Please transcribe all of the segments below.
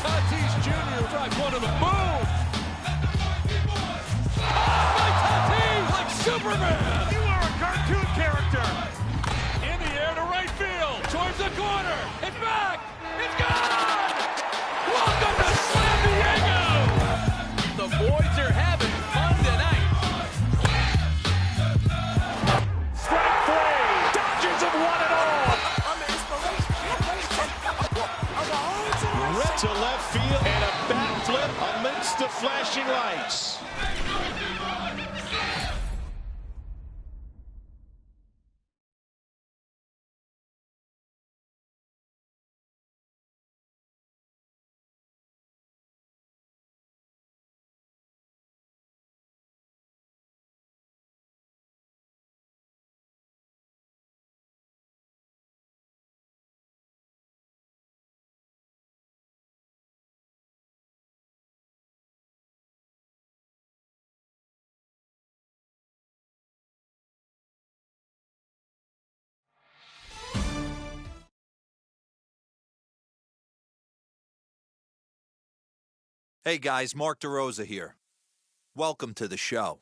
Tatis Jr. strike one to the moon. By Tatis like Superman. You are a cartoon character. In the air to right field. Towards the corner. It's back. It's gone. Welcome to San Diego. The boys are having fun tonight. Strike three. Dodgers have won it all. Right to left field and a bat flip amidst the flashing lights. Hey guys, Mark DeRosa here. Welcome to the show.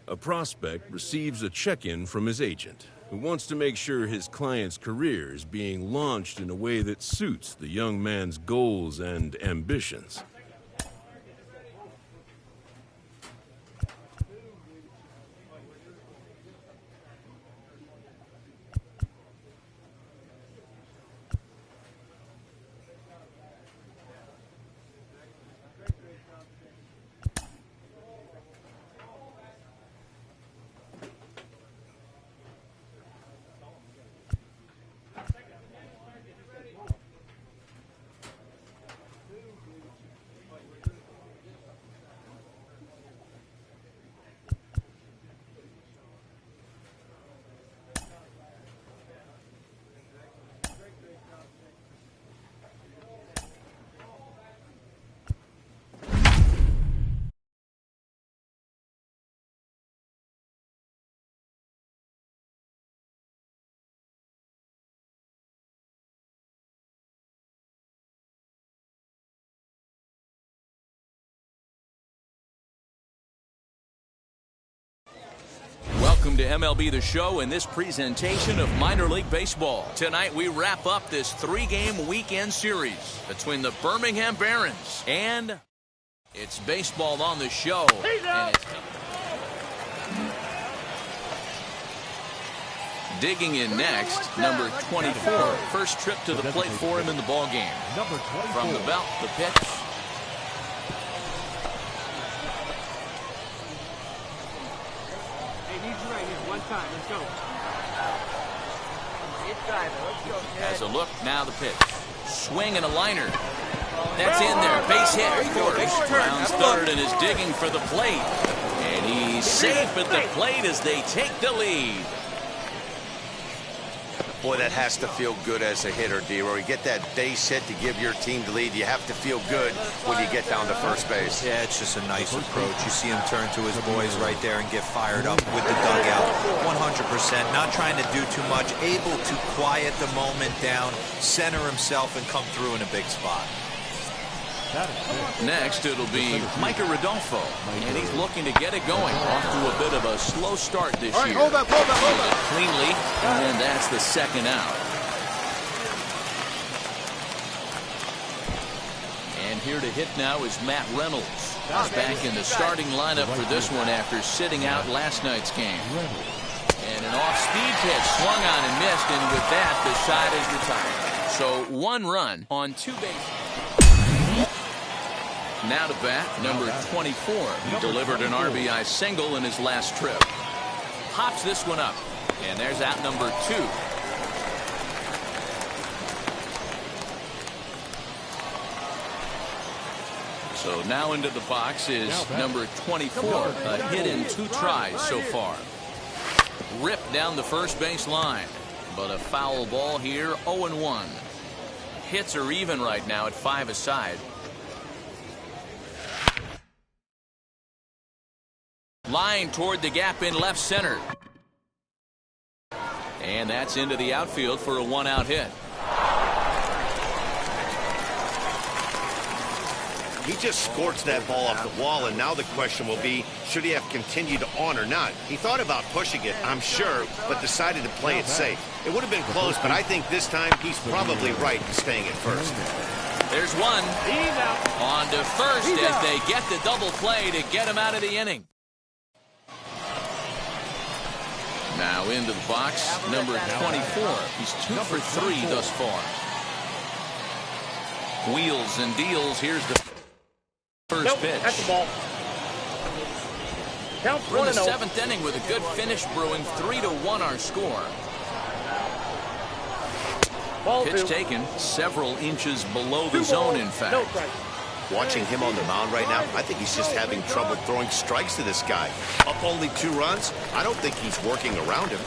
A prospect receives a check-in from his agent, who wants to make sure his client's career is being launched in a way that suits the young man's goals and ambitions. Welcome to MLB The Show and this presentation of minor league baseball. Tonight we wrap up this three-game weekend series between the Birmingham Barons and it's baseball on the show. And it's digging in next, number 24. First trip to the plate for him in the ballgame. From the belt, the pitch. Let's go. Has a look, now the pitch. Swing and a liner. That's in there. Base hit, of course. Rounds third and is digging for the plate. And he's safe at the plate as they take the lead. Boy, that has to feel good as a hitter, D-Roy. You get that base hit to give your team the lead. You have to feel good when you get down to first base. Yeah, it's just a nice approach. You see him turn to his boys right there and get fired up with the dugout. 100%, not trying to do too much, able to quiet the moment down, center himself, and come through in a big spot. Next, it'll be Micah Rodolfo, and he's looking to get it going. Off to a bit of a slow start this year. Hold up. Cleanly, and that's the second out. And here to hit now is Matt Reynolds. He's back in the starting lineup for this one after sitting out last night's game. And an off-speed pitch swung on and missed, and with that, the side is retired. So 1 run on 2 bases. Now to bat, number 24. He delivered an RBI single in his last trip. Pops this one up, and there's out number 2. So now into the box is number 24. A hit in 2 tries so far. Ripped down the first base line, but a foul ball here, 0-1. Hits are even right now at 5 aside. Line toward the gap in left center. And that's into the outfield for a 1-out hit. He just scorched that ball off the wall, and now the question will be, should he have continued on or not? He thought about pushing it, I'm sure, but decided to play it safe. It would have been close, but I think this time he's probably right in staying at first. There's one. On to first as they get the double play to get him out of the inning. Now into the box, number 24. He's 2 for 3 thus far. Wheels and deals. Here's the first pitch. That's the ball. We're in the 7th inning with a good finish brewing. 3-1 our score. Pitch taken several inches below the zone, in fact. Watching him on the mound right now, I think he's just having trouble throwing strikes to this guy. Up only 2 runs? I don't think he's working around him.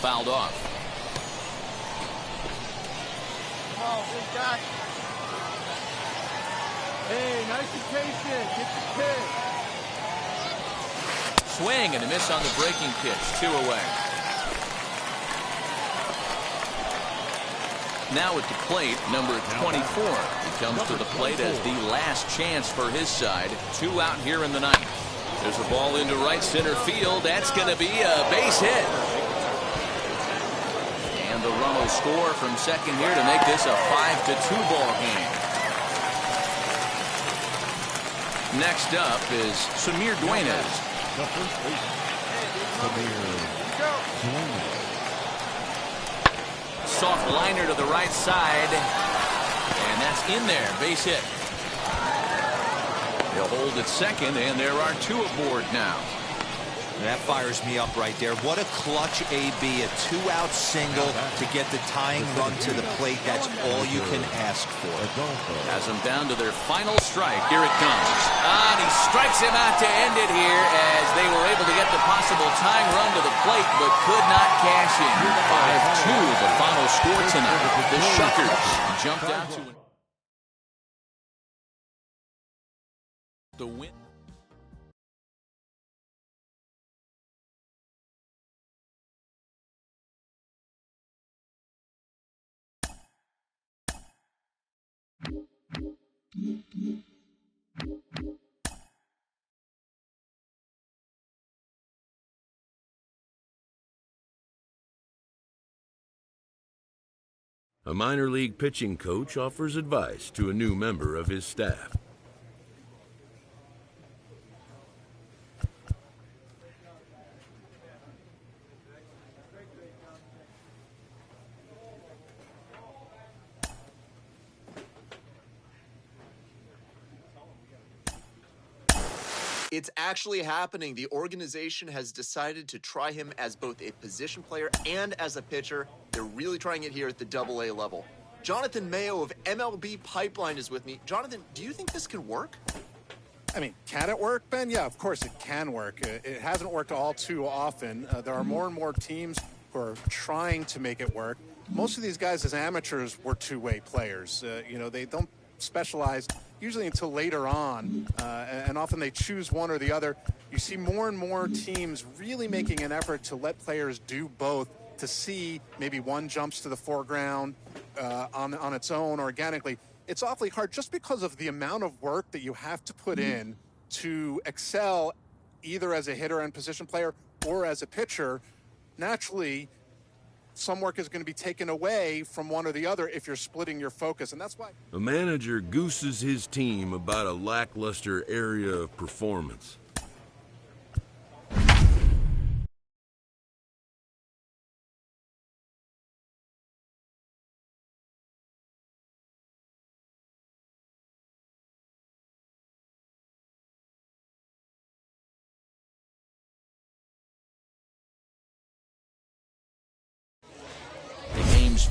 Fouled off. Hey, nice and patient. Get the pitch. Swing and a miss on the breaking pitch. 2 away. Now at the plate, number 24. He comes to the plate as the last chance for his side. 2 out here in the 9th. There's a ball into right center field. That's going to be a base hit. And the run will score from second here to make this a 5-2 ball game. Next up is Samir Duenas. Soft liner to the right side, and that's in there. Base hit. They'll hold at second, and there are 2 aboard now. That fires me up right there. What a clutch AB, a 2-out single to get the tying run to the plate. That's all you can ask for. Has them down to their final strike. Here it comes. And he strikes him out to end it here as they were able to get the possible tying run to the plate, but could not cash in. 5-2, the final score tonight. The Shuckers jumped out to the win. A minor league pitching coach offers advice to a new member of his staff. It's actually happening. The organization has decided to try him as both a position player and as a pitcher. They're really trying it here at the AA level. Jonathan Mayo of MLB Pipeline is with me. Jonathan, do you think this can work? I mean, can it work, Ben? Yeah, of course it can work. It hasn't worked all too often. There are more and more teams who are trying to make it work. Most of these guys as amateurs were two-way players. They don't specialize usually until later on, and often they choose one or the other. You see more and more teams really making an effort to let players do both, to see maybe one jumps to the foreground on its own organically. It's awfully hard just because of the amount of work that you have to put in to excel either as a hitter and position player or as a pitcher. Naturally, some work is going to be taken away from one or the other if you're splitting your focus, and that's why A manager gooses his team about a lackluster area of performance.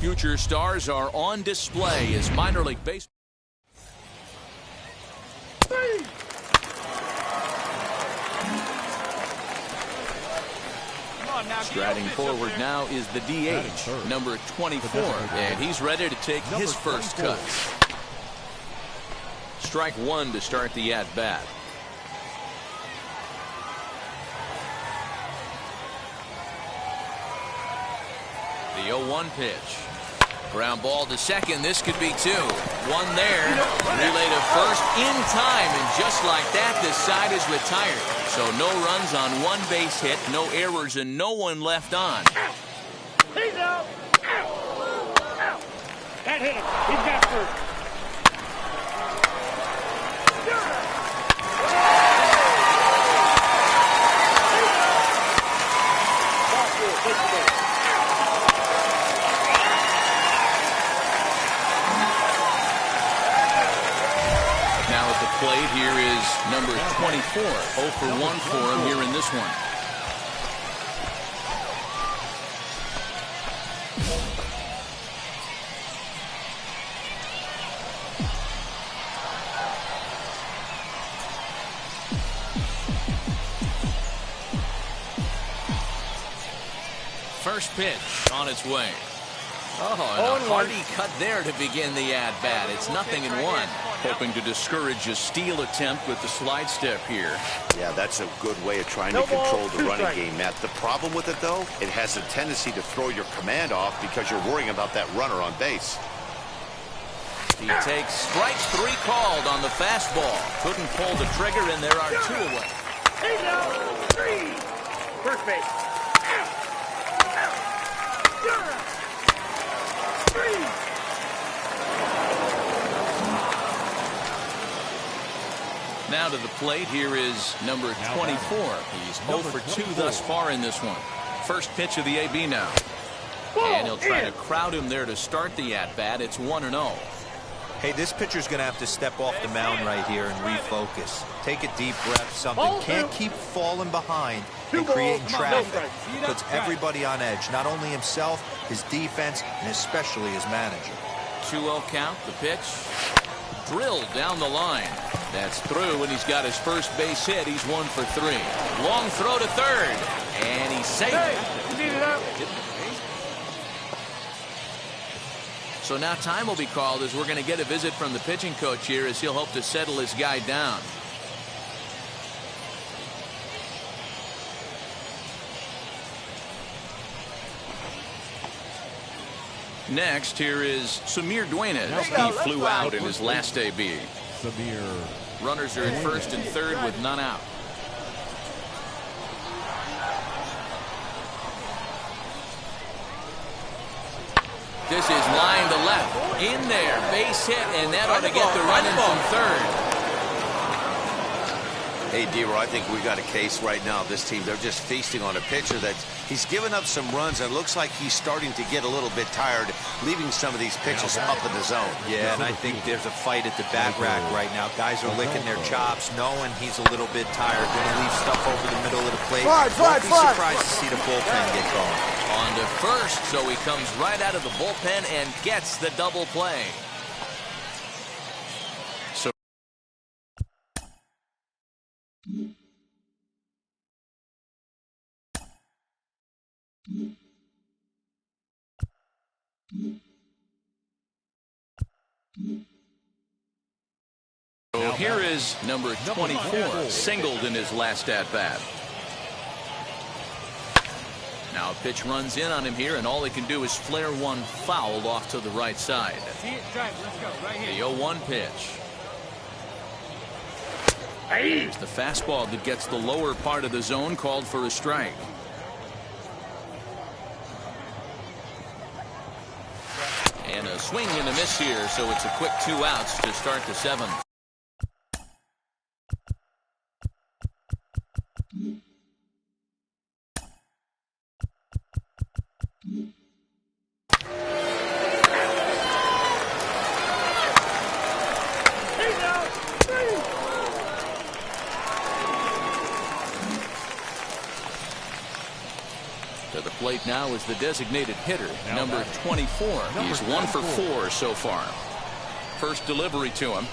Future stars are on display as minor league baseball. Striding forward now is the DH, number 24, and he's ready to take his first cut. Strike one to start the at-bat. The 0-1 pitch. Ground ball to second. This could be two. One there. Relay to first in time. And just like that, this side is retired. So no runs on one base hit, no errors, and no one left on. He's out. That hit him. He's got first. Plate here is number 24. 0 for 1 for him here in this one. First pitch on its way. Oh, and a hearty cut there to begin the at-bat. It's 0-1. Hoping to discourage a steal attempt with the slide step here. Yeah, that's a good way of trying to control the running game, Matt. The problem with it, though, it has a tendency to throw your command off because you're worrying about that runner on base. He takes strike three called on the fastball. Couldn't pull the trigger, and there are two away. He's out. Three. First base. Now to the plate, here is number 24. He's 0 for 2 thus far in this one. First pitch of the AB now. And he'll try to crowd him there to start the at-bat. It's 1-0. Hey, this pitcher's going to have to step off the mound right here and refocus. Take a deep breath, something. Can't keep falling behind and creating traffic. Puts everybody on edge, not only himself, his defense, and especially his manager. 2-0 count, the pitch. Drilled down the line. That's through, and he's got his first base hit. He's 1 for 3. Long throw to third, and he's safe. So now time will be called as we're going to get a visit from the pitching coach here as he'll hope to settle his guy down. Next, here is Samir Duenas. He flew out in his last AB. Runners are at first and third with none out. This is line to left. In there. Base hit, and that ought to get the run in from third. Hey, D-Roy, I think we got a case right now. This team, they're just feasting on a pitcher that he's given up some runs, and it looks like he's starting to get a little bit tired, leaving some of these pitches up in the zone. Yeah, and I think there's a fight at the bat rack right now. Guys are licking their chops, knowing he's a little bit tired. Going to leave stuff over the middle of the plate. Won't be surprised to see the bullpen get going. On to first, so he comes right out of the bullpen and gets the double play. So here is number 24, singled in his last at-bat. Now a pitch runs in on him here, and all he can do is flare one foul off to the right side. The 0-1 pitch. Here's the fastball that gets the lower part of the zone, called for a strike. And a swing and a miss here, so it's a quick 2 outs to start the 7th. To the plate now is the designated hitter, number 24. He's 1 for 4 so far. First delivery to him.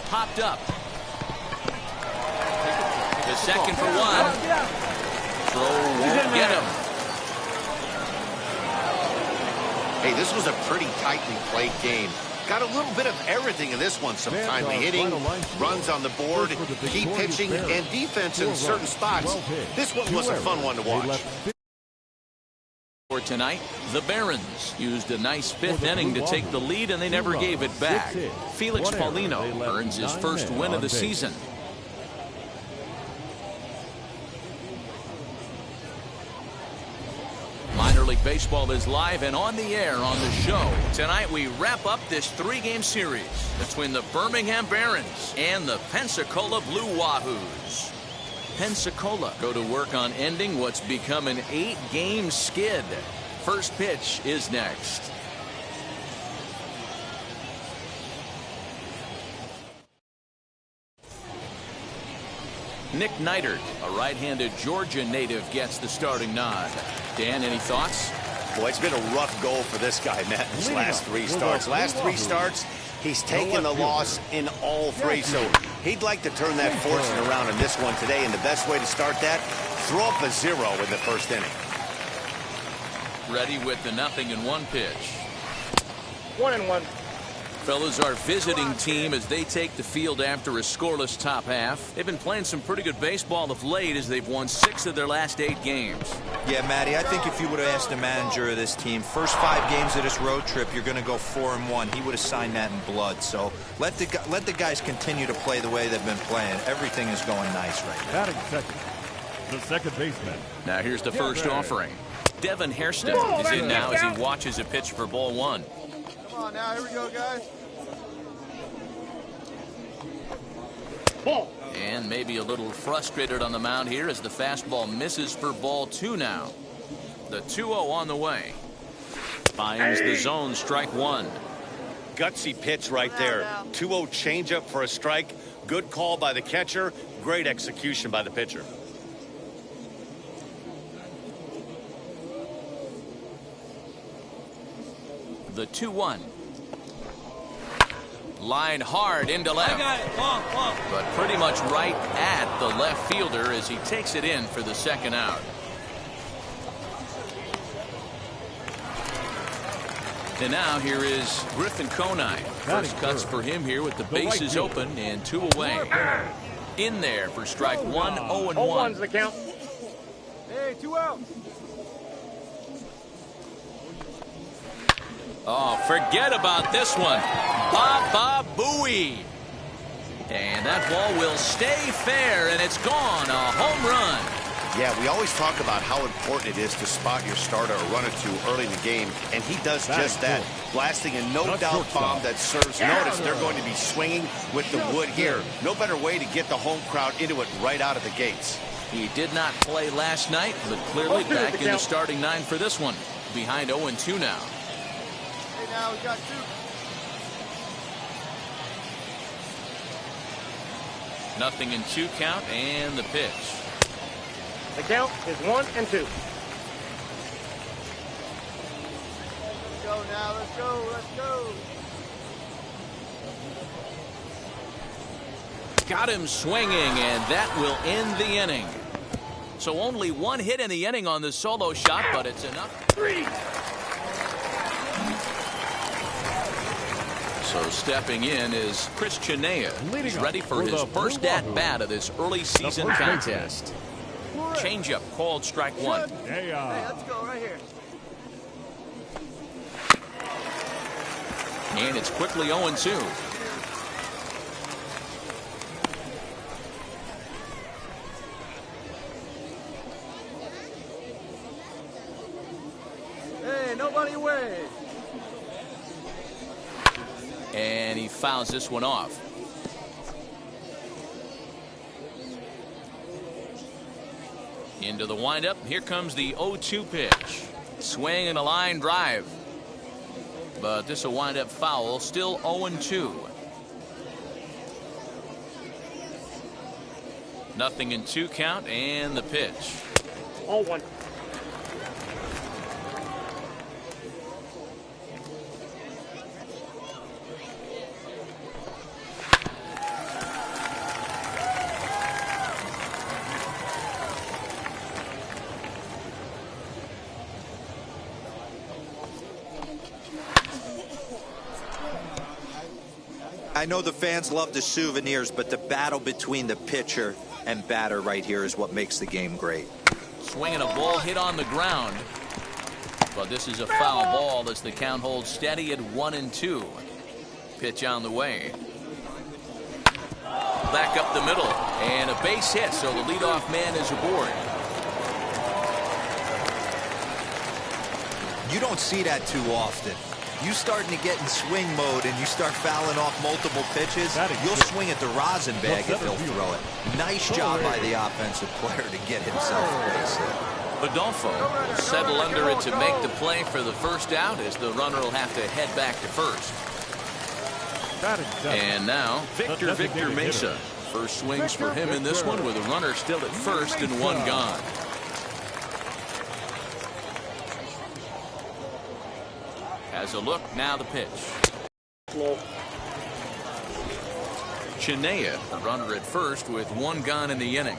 Popped up. The second for 1. Throw won't get him. Hey, this was a pretty tightly played game. Got a little bit of everything in this one. Some timely hitting, runs on the board, key pitching, and defense in certain spots. This one was a fun one to watch. For tonight, the Barons used a nice 5th inning to take the lead, and they never gave it back. Felix Paulino earns his first win of the season. Minor League Baseball is live and on the air on the show. Tonight we wrap up this 3-game series between the Birmingham Barons and the Pensacola Blue Wahoos. Pensacola go to work on ending what's become an 8-game skid. First pitch is next. Nick Neidert, a right-handed Georgia native, gets the starting nod. Dan, any thoughts? Boy, it's been a rough goal for this guy, Matt, in his last 3 starts. Last 3 starts, he's taken the loss in all 3, so he'd like to turn that fortune around in this one today, and the best way to start that, throw up a 0 in the first inning. Ready with the 0-1 pitch. 1-1. Fellas, our visiting team as they take the field after a scoreless top half. They've been playing some pretty good baseball of late as they've won 6 of their last 8 games. Yeah, Matty, I think if you would have asked the manager of this team, first 5 games of this road trip, you're going to go 4-1. He would have signed that in blood. So let the guys continue to play the way they've been playing. Everything is going nice right now. Batting second, the second baseman. Now here's the first offering. Devin Hairston is in now as he watches a pitch for ball 1. Come on now, here we go, guys. Ball. And maybe a little frustrated on the mound here as the fastball misses for ball 2 now. The 2-0 on the way. Finds the zone, strike 1. Gutsy pitch right there. 2-0 changeup for a strike. Good call by the catcher. Great execution by the pitcher. The 2-1. Line hard into left. But pretty much right at the left fielder as he takes it in for the second out. And now here is Griffin Conine. First cuts for him here with the bases open and 2 away. In there for strike 1, 0-1. 0-1's the count. Hey, 2 outs. Oh, forget about this one. Baba Booey. And that ball will stay fair, and it's gone. A home run. Yeah, we always talk about how important it is to spot your starter or run or two early in the game, and he does just that, blasting a no-doubt bomb that serves notice. They're going to be swinging with the wood here. No better way to get the home crowd into it right out of the gates. He did not play last night, but clearly back in the starting nine for this one. Behind 0-2 now. Hey, now we got 2. Nothing in 2 count, and the pitch. The count is 1-2. Let's go now. Let's go. Let's go. Got him swinging, and that will end the inning. So only 1 hit in the inning on the solo shot, but it's enough. 3. So stepping in is Chris Chinea. He's ready for his first at-bat of this early season contest. Changeup called strike 1. Hey, let's go right here. And it's quickly 0-2. Hey, nobody away. And he fouls this one off. Into the windup. Here comes the 0-2 pitch. Swing and a line drive. But this will wind up foul. Still 0-2. Nothing in 2 count, and the pitch. 0-1. I know the fans love the souvenirs, but the battle between the pitcher and batter right here is what makes the game great. Swinging a ball hit on the ground. But this is a foul ball as the count holds steady at 1-2. Pitch on the way. Back up the middle. And a base hit, so the leadoff man is aboard. You don't see that too often. You starting to get in swing mode and you start fouling off multiple pitches, you'll swing at the rosin bag if he'll throw it. Nice job by the offensive player to get himself a base hit. Adolfo will settle under it to make the play for the first out as the runner will have to head back to first. And now Victor Mesa. First swings for him in this one with a runner still at first and 1 gone. Has a look, now the pitch. Chinea, the runner at first with 1 gone in the inning.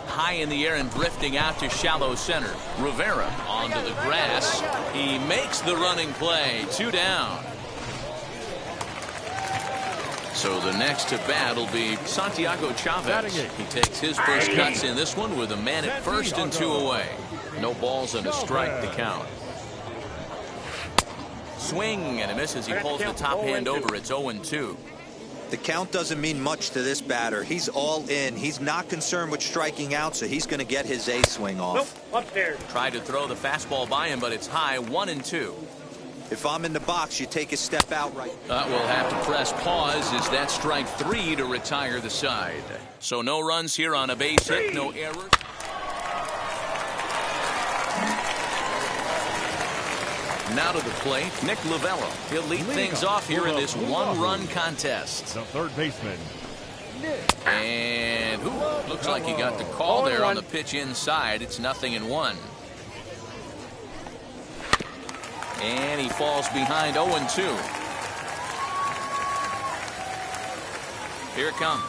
High in the air and drifting out to shallow center. Rivera onto the grass. He makes the running play. 2 down. So the next to bat will be Santiago Chavez. He takes his first cuts in this one with a man at first and 2 away. No balls and a strike to count. Swing and a miss as he pulls the top hand over. It's 0-2. The count doesn't mean much to this batter. He's all in. He's not concerned with striking out, so he's going to get his A swing off. Nope, upstairs. Tried to throw the fastball by him, but it's high. 1-2. If I'm in the box, you take a step out right. We'll have to press pause as that strike 3 to retire the side. So no runs here on a base hit, no errors. Now to the plate, Nick Lovello. He'll lead things off here in this 1-run contest. The third baseman. And looks like he got the call there on the pitch inside. It's 0-1. And he falls behind 0-2. Here it comes.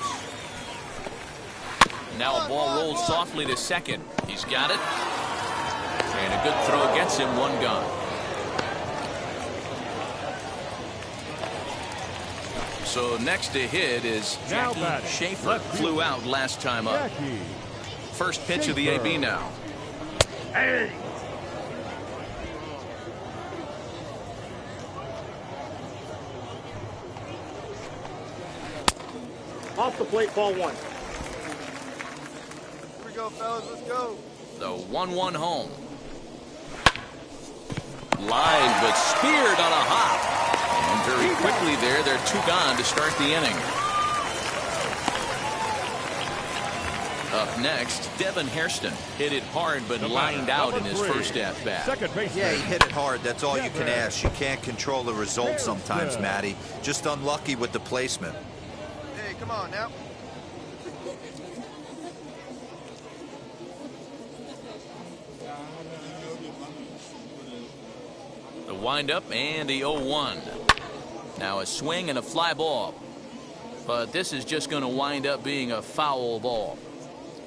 Now a ball rolls softly to second. He's got it. And a good throw gets him 1 gone. So next to hit is Jackie Schaefer. Flew out last time up. First pitch of the AB now. Hey. Off the plate, ball 1. go, fellas. Let's go. The 1-1 home. Line, but speared on a hop. And very quickly there, they're 2 gone to start the inning. Up next, Devin Hairston hit it hard but lined out in his first at-bat. Yeah, he hit it hard. That's all you can ask. You can't control the result sometimes, Matty. Just unlucky with the placement. Hey, come on now. The windup and the 0-1. Now a swing and a fly ball. But this is just going to wind up being a foul ball.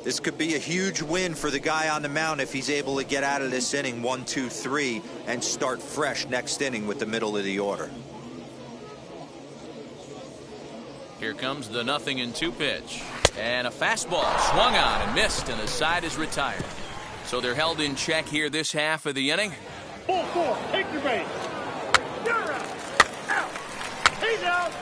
This could be a huge win for the guy on the mound if he's able to get out of this inning 1, 2, 3 and start fresh next inning with the middle of the order. Here comes the 0-2 pitch. And a fastball swung on and missed, and the side is retired. So they're held in check here this half of the inning. Ball 4, take your base. You're out. Out. He's out.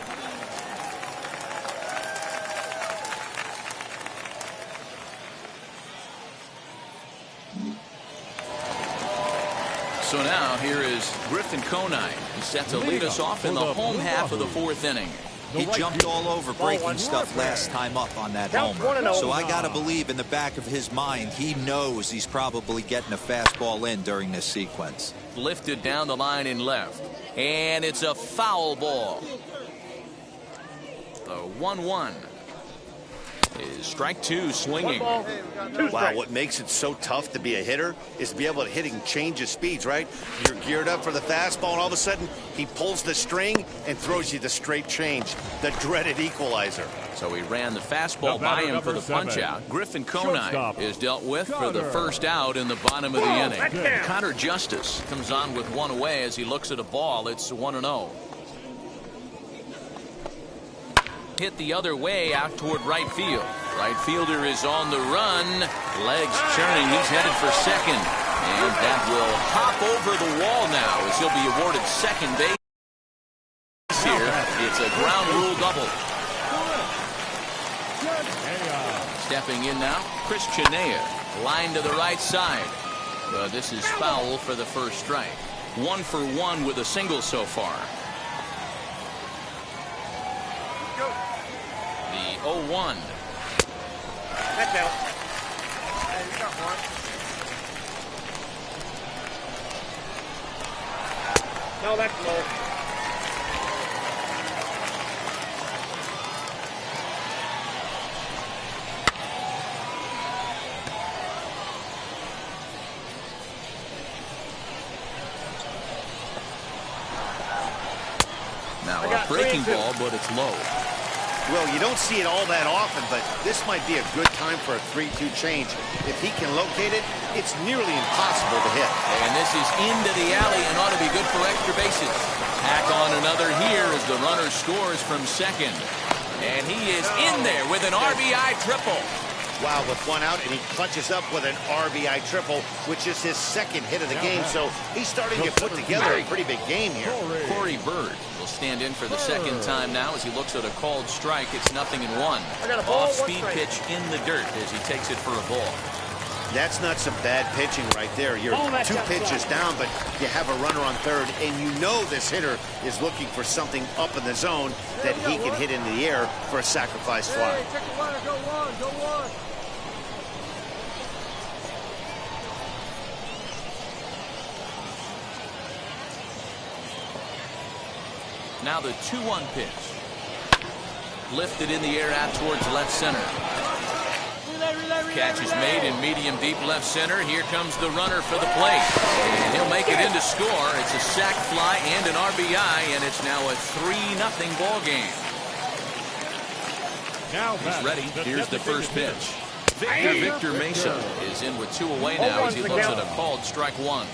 So now here is Griffin Conine. He's set to lead us off in the home half of the 4th inning. He jumped all over breaking stuff last time up on that homer. So I got to believe in the back of his mind, he knows he's probably getting a fastball in during this sequence. Lifted down the line in left. And it's a foul ball. The 1-1 is strike 2 swinging. Wow, what makes it so tough to be a hitter is to be able to hit and change his speeds, right? You're geared up for the fastball, and all of a sudden, he pulls the string and throws you the straight change, the dreaded equalizer. So he ran the fastball by him for the punch-out. Griffin Conine is dealt with for the first out in the bottom of the inning. Connor Justice comes on with one away as he looks at a ball. It's 1-0. Hit the other way out toward right field. Right fielder is on the run. Legs churning. He's headed for second. And that will hop over the wall now as he'll be awarded second base here. It's a ground rule double. Stepping in now, Chris Chinea. Line to the right side. This is foul for the first strike. 1 for 1 with a single so far. The 0-1. That's out. Hey, you got one. No, that's low. Now a breaking ball, but it's low. Well, you don't see it all that often, but this might be a good time for a 3-2 change. If he can locate it, it's nearly impossible to hit. And this is into the alley and ought to be good for extra bases. Tack on another here as the runner scores from second. And he is in there with an RBI triple. Wow, with one out, and he clutches up with an RBI triple, which is his second hit of the game. So he's starting to put together a pretty big game here. Corey Bird will stand in for the second time now as he looks at a called strike. It's 0-1. Off-speed pitch in the dirt as he takes it for a ball. That's not some bad pitching right there. You're 2 pitches down, but you have a runner on third, and you know this hitter is looking for something up in the zone that he can hit into the air for a sacrifice fly. Hey, check the runner. Go one. Go one. Now the 2-1 pitch. Lifted in the air out towards left center. Catch is made in medium deep left center. Here comes the runner for the plate. And he'll make it in to score. It's a sac fly and an RBI, and it's now a 3-0 ball game. He's ready. Here's the first pitch. Victor Mesa is in with 2 away now as he looks at a called strike 1.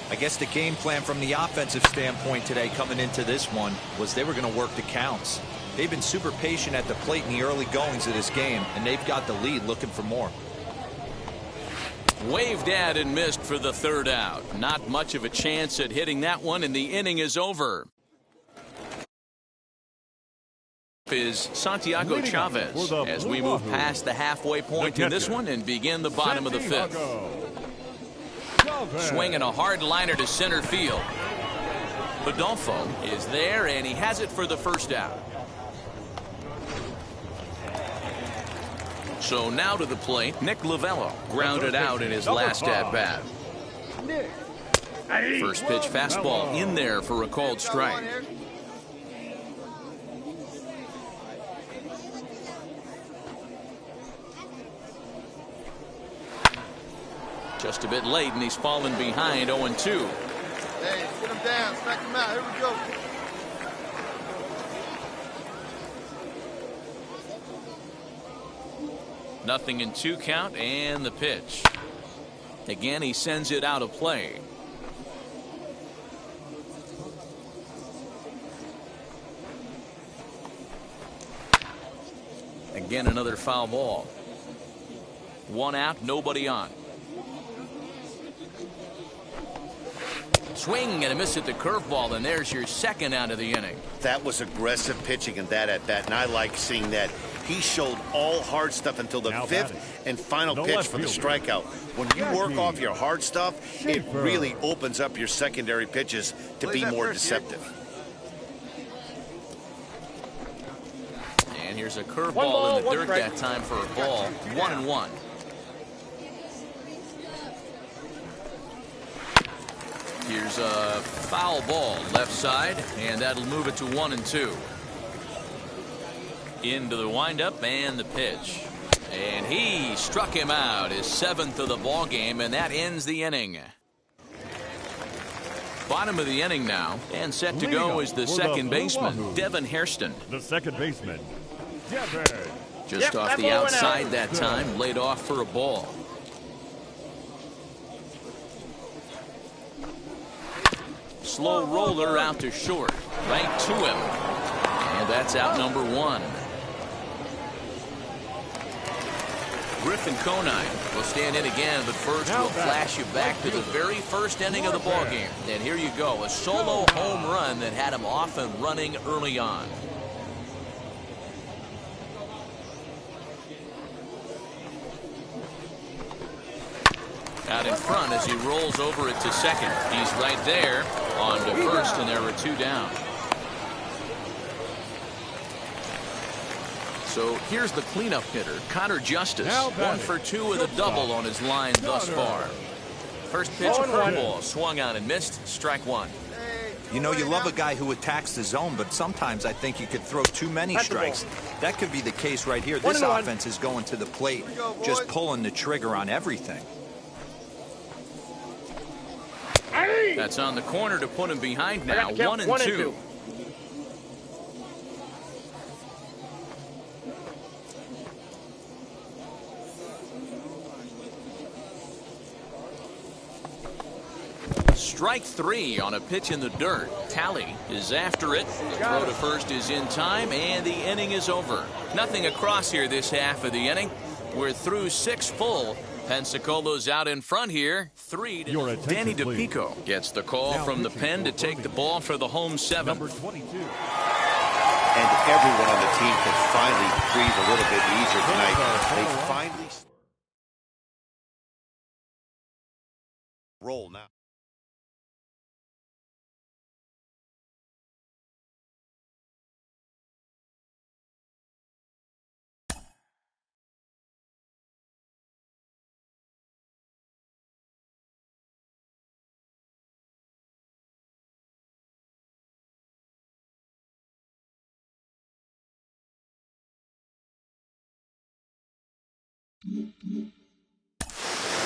I guess the game plan from the offensive standpoint today coming into this one was they were going to work the counts. They've been super patient at the plate in the early goings of this game, and they've got the lead looking for more. Waved at and missed for the third out. Not much of a chance at hitting that one, and the inning is over. is Santiago Chavez as we move past the halfway point in this one and begin the bottom of the fifth. Swinging a hard liner to center field. Adolfo is there, and he has it for the first out. So now to the plate, Nick Lovello grounded out in his last at-bat. First pitch fastball in there for a called strike. Just a bit late, and he's fallen behind 0-2. Hey, get him down. Strike him out. Here we go. Nothing in 2 count, and the pitch. Again, he sends it out of play. Again, another foul ball. 1 out, nobody on. Swing and a miss at the curveball, and there's your second out of the inning. That was aggressive pitching in that at-bat, and I like seeing that. He showed all hard stuff until the fifth and final pitch for the strikeout. When you work off your hard stuff, it really opens up your secondary pitches to be more deceptive. And here's a curveball in the dirt that time for a ball. 1-1. Here's a foul ball left side, and that'll move it to 1-2. Into the windup and the pitch. And he struck him out, his 7th of the ball game, and that ends the inning. Bottom of the inning now, and set to go is the second baseman, Devin Hairston. The second baseman, Devin. Just off the outside that time, laid off for a ball. Slow roller out to short, right to him. And that's out number 1. Griffin Conine will stand in again, but first we'll flash you back to the very first inning of the ballgame. And here you go, a solo home run that had him off and running early on. Out in front as he rolls over it to second. He's right there on to first, and there are 2 down. So here's the cleanup hitter, Connor Justice. 1 for 2 with a double on his line thus far. First pitch, curveball, swung on and missed. Strike 1. You know, you love a guy who attacks the zone, but sometimes I think you could throw too many strikes. That could be the case right here. This offense is going to the plate, just pulling the trigger on everything. That's on the corner to put him behind now. 1-2. Strike 3 on a pitch in the dirt. Talley is after it. The throw to first is in time, and the inning is over. Nothing across here this half of the inning. We're through 6 full. Pensacolo's out in front here. 3 to Danny DePico gets the call from the pen to take the ball for the home 7th. Number 22. And everyone on the team can finally breathe a little bit easier tonight. They finally roll now.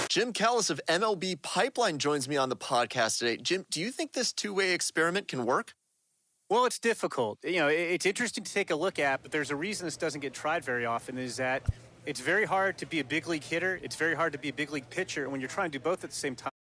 Jim Callis of MLB Pipeline joins me on the podcast today. Jim, do you think this two-way experiment can work? Well, it's difficult. You know, it's interesting to take a look at, but there's a reason this doesn't get tried very often, is that it's very hard to be a big league hitter. It's very hard to be a big league pitcher. And when you're trying to do both at the same time,